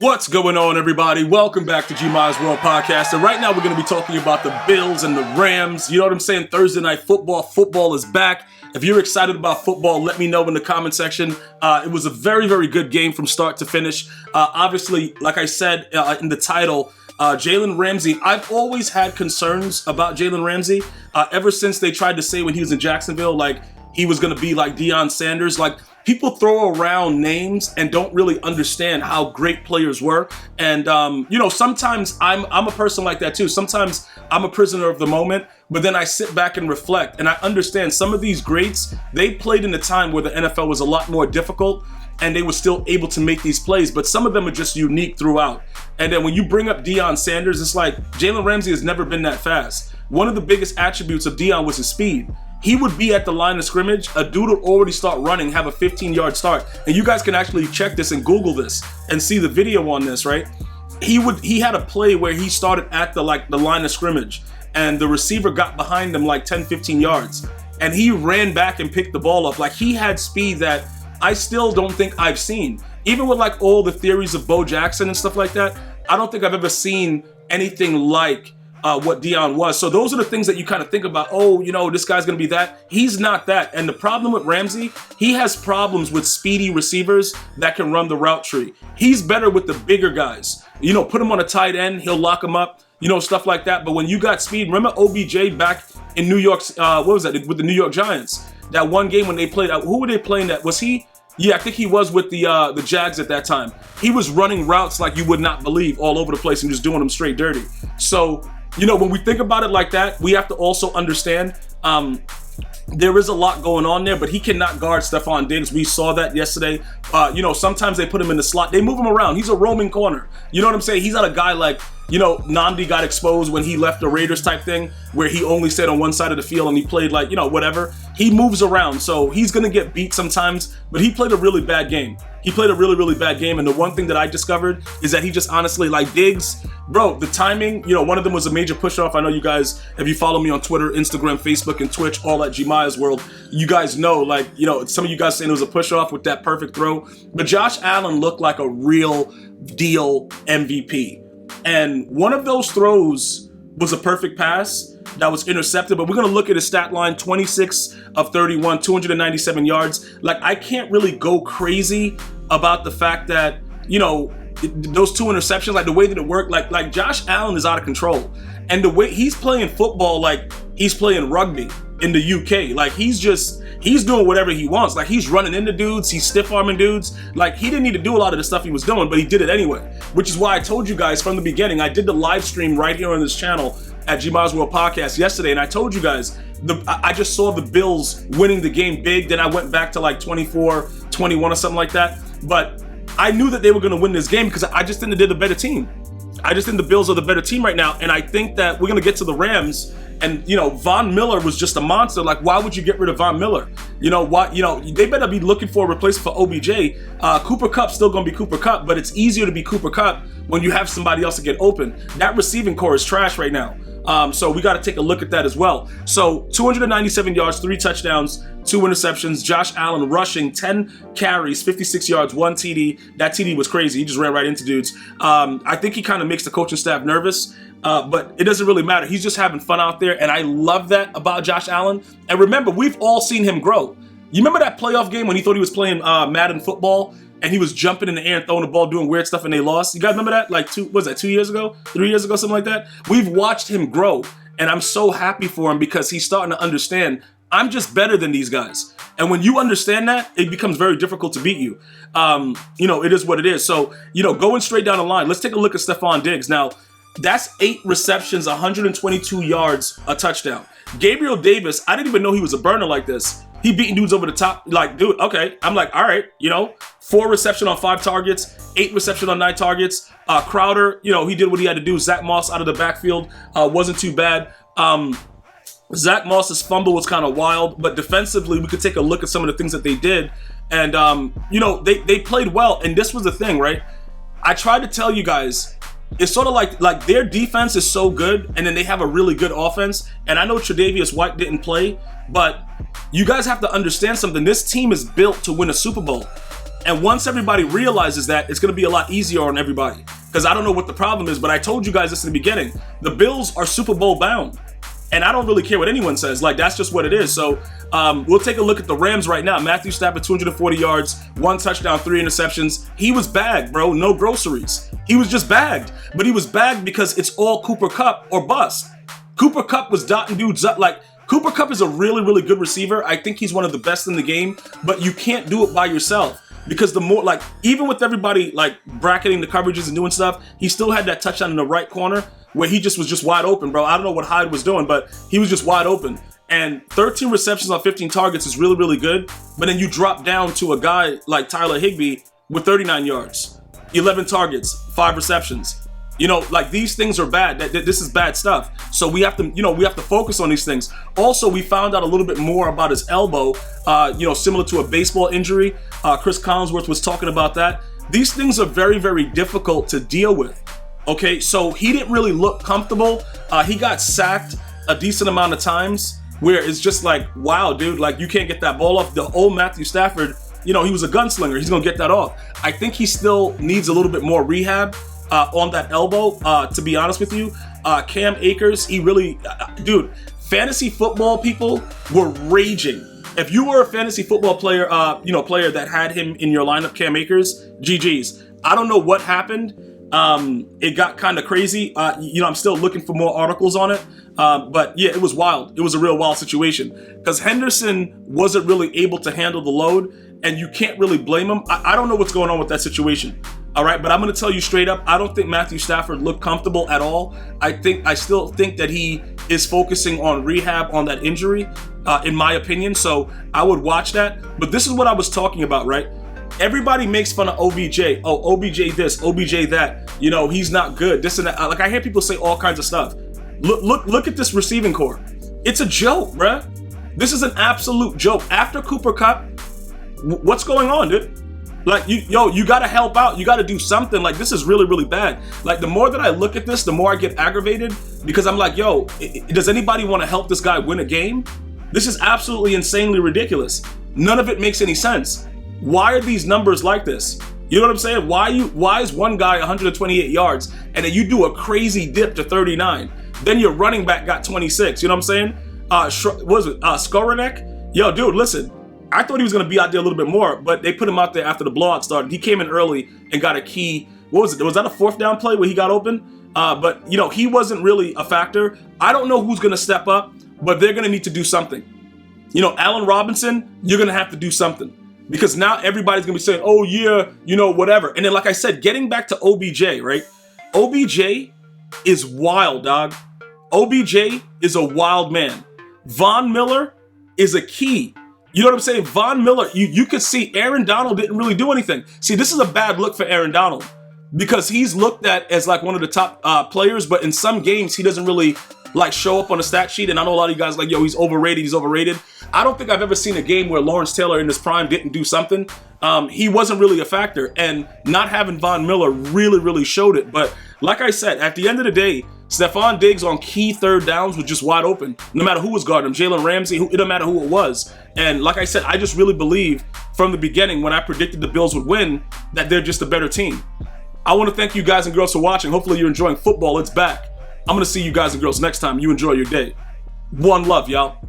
What's going on, everybody? Welcome back to G-Miles World Podcast. And right now we're going to be talking about the Bills and the Rams. You know what I'm saying? Thursday night football. Football is back. If you're excited about football, let me know in the comment section. It was a very, very good game from start to finish. Obviously, like I said in the title, Jalen Ramsey, I've always had concerns about Jalen Ramsey ever since they tried to say when he was in Jacksonville, like he was going to be like Deion Sanders. Like, people throw around names and don't really understand how great players were. And, sometimes I'm a person like that too. Sometimes I'm a prisoner of the moment, but then I sit back and reflect and I understand some of these greats, they played in a time where the NFL was a lot more difficult and they were still able to make these plays, but some of them are just unique throughout. And then when you bring up Deion Sanders, it's like Jalen Ramsey has never been that fast. One of the biggest attributes of Deion was his speed. He would be at the line of scrimmage, a dude would already start running, have a 15-yard start. And you guys can actually check this and Google this and see the video on this, right? He had a play where he started at the line of scrimmage and the receiver got behind him like 10, 15 yards. And he ran back and picked the ball up. Like, he had speed that I still don't think I've seen. Even with like all the theories of Bo Jackson and stuff like that, I don't think I've ever seen anything like what Deion was. So those are the things that you kind of think about. Oh, this guy's going to be that. He's not that. And the problem with Ramsey, he has problems with speedy receivers that can run the route tree. He's better with the bigger guys. Put him on a tight end, he'll lock him up, stuff like that. But when you got speed, remember OBJ back in New York, what was that, with the New York Giants? That one game when they played, who were they playing that? Was he? Yeah, I think he was with the Jags at that time. He was running routes like you would not believe all over the place and just doing them straight dirty. So, when we think about it like that, we have to also understand there is a lot going on there, but he cannot guard Stefon Diggs. We saw that yesterday. Sometimes they put him in the slot. They move him around. He's a roaming corner. You know what I'm saying? He's not a guy like, Nnamdi got exposed when he left the Raiders type thing, where he only stayed on one side of the field and he played like, whatever. He moves around, so he's going to get beat sometimes, but he played a really bad game. He played a really, really bad game, and the one thing that I discovered is that he just honestly, like Diggs, bro, the timing, one of them was a major push-off. I know you guys, if you follow me on Twitter, Instagram, Facebook, and Twitch, all at G-Miles World, you guys know, some of you guys saying it was a push-off with that perfect throw, but Josh Allen looked like a real deal MVP. And one of those throws was a perfect pass that was intercepted, but we're going to look at his stat line, 26 of 31, 297 yards. Like, I can't really go crazy about the fact that, those two interceptions, like the way that it worked, like Josh Allen is out of control. And the way he's playing football, like he's playing rugby in the UK. Like, he's doing whatever he wants. Like, he's running into dudes, he's stiff-arming dudes. Like, he didn't need to do a lot of the stuff he was doing, but he did it anyway. Which is why I told you guys from the beginning, I did the live stream right here on this channel at G-Miles World Podcast yesterday, and I told you guys, I just saw the Bills winning the game big, then I went back to like 24-21 or something like that. But I knew that they were going to win this game because I just think they're the better team. I just think the Bills are the better team right now, and I think that we're going to get to the Rams. And, Von Miller was just a monster. Like, why would you get rid of Von Miller? They better be looking for a replacement for OBJ. Cooper Kupp's still going to be Cooper Kupp, but it's easier to be Cooper Kupp when you have somebody else to get open. That receiving core is trash right now. So we got to take a look at that as well. So 297 yards, 3 touchdowns, 2 interceptions. Josh Allen rushing 10 carries, 56 yards, 1 TD. That TD was crazy. He just ran right into dudes. I think he kind of makes the coaching staff nervous. But it doesn't really matter. He's just having fun out there, and I love that about Josh Allen. And remember, we've all seen him grow. You remember that playoff game when he thought he was playing Madden football, and he was jumping in the air and throwing the ball, doing weird stuff, and they lost? You guys remember that? Like 2 years ago? 3 years ago, something like that? We've watched him grow, and I'm so happy for him because he's starting to understand, I'm just better than these guys. And when you understand that, it becomes very difficult to beat you. It is what it is. So, going straight down the line, let's take a look at Stefon Diggs. Now, that's 8 receptions, 122 yards, a touchdown. Gabriel Davis, I didn't even know he was a burner like this. He beating dudes over the top. Like, dude, okay. I'm like, all right, 4 reception on 5 targets, 8 reception on 9 targets. Crowder, he did what he had to do. Zach Moss out of the backfield wasn't too bad. Zach Moss's fumble was kind of wild, but defensively, we could take a look at some of the things that they did. And, they played well. And this was the thing, right? I tried to tell you guys, it's sort of like their defense is so good, and then they have a really good offense. And I know Tre'Davious White didn't play, but you guys have to understand something. This team is built to win a Super Bowl. And once everybody realizes that, it's going to be a lot easier on everybody. Because I don't know what the problem is, but I told you guys this in the beginning. The Bills are Super Bowl bound. And I don't really care what anyone says. Like, that's just what it is. So we'll take a look at the Rams right now. Matthew Stafford, 240 yards, 1 touchdown, 3 interceptions. He was bagged, bro. No groceries. He was just bagged. But he was bagged because it's all Cooper Kupp or bust. Cooper Kupp was dotting dudes up. Like, Cooper Kupp is a really, really good receiver. I think he's one of the best in the game. But you can't do it by yourself. Because the more, like, even with everybody, like, bracketing the coverages and doing stuff, he still had that touchdown in the right corner where he was just wide open, bro. I don't know what Hyde was doing, but he was just wide open. And 13 receptions on 15 targets is really, really good. But then you drop down to a guy like Tyler Higbee with 39 yards, 11 targets, 5 receptions. You know, like, these things are bad. This is bad stuff. So we have to, we have to focus on these things. Also, we found out a little bit more about his elbow, similar to a baseball injury. Chris Collinsworth was talking about that. These things are very, very difficult to deal with. Okay, so he didn't really look comfortable. He got sacked a decent amount of times where it's just like, wow, dude, like, you can't get that ball off. The old Matthew Stafford, he was a gunslinger. He's going to get that off. I think he still needs a little bit more rehab on that elbow, to be honest with you. Cam Akers, he really, dude, fantasy football people were raging. If you were a fantasy football player, player that had him in your lineup, Cam Akers, GG's. I don't know what happened. It got kind of crazy. I'm still looking for more articles on it. But yeah, it was wild. It was a real wild situation because Henderson wasn't really able to handle the load, and you can't really blame him. I don't know what's going on with that situation. All right, but I'm going to tell you straight up, I don't think Matthew Stafford looked comfortable at all. I still think that he is focusing on rehab on that injury, in my opinion. So I would watch that. But this is what I was talking about, right? Everybody makes fun of OBJ. Oh, OBJ this, OBJ that. He's not good. This and that. Like, I hear people say all kinds of stuff. Look at this receiving core. It's a joke, bruh. This is an absolute joke. After Cooper Kupp, what's going on, dude? Like, you gotta help out. You gotta do something. Like, this is really, really bad. Like, the more that I look at this, the more I get aggravated because I'm like, does anybody want to help this guy win a game? This is absolutely insanely ridiculous. None of it makes any sense. Why are these numbers like this? You know what I'm saying? Why is one guy 128 yards and then you do a crazy dip to 39? Then your running back got 26. You know what I'm saying? Skowronek? Yo, dude, listen. I thought he was going to be out there a little bit more, but they put him out there after the blowout started. He came in early and got a key. What was it? Was that a 4th down play where he got open? But he wasn't really a factor. I don't know who's going to step up, but they're going to need to do something. Allen Robinson, you're going to have to do something. Because now everybody's going to be saying, oh, yeah, whatever. And then, like I said, getting back to OBJ, right? OBJ is wild, dog. OBJ is a wild man. Von Miller is a key. You know what I'm saying? Von Miller, you could see Aaron Donald didn't really do anything. See, this is a bad look for Aaron Donald because he's looked at as like one of the top players, but in some games he doesn't really like show up on the stat sheet. And I know a lot of you guys like, yo, he's overrated. I don't think I've ever seen a game where Lawrence Taylor in his prime didn't do something. He wasn't really a factor, and not having Von Miller really, really showed it. But like I said, at the end of the day, Stefon Diggs on key 3rd downs was just wide open. No matter who was guarding him, Jalen Ramsey, it didn't matter who it was. And like I said, I just really believe from the beginning when I predicted the Bills would win that they're just a better team. I want to thank you guys and girls for watching. Hopefully you're enjoying football. It's back. I'm going to see you guys and girls next time. You enjoy your day. One love, y'all.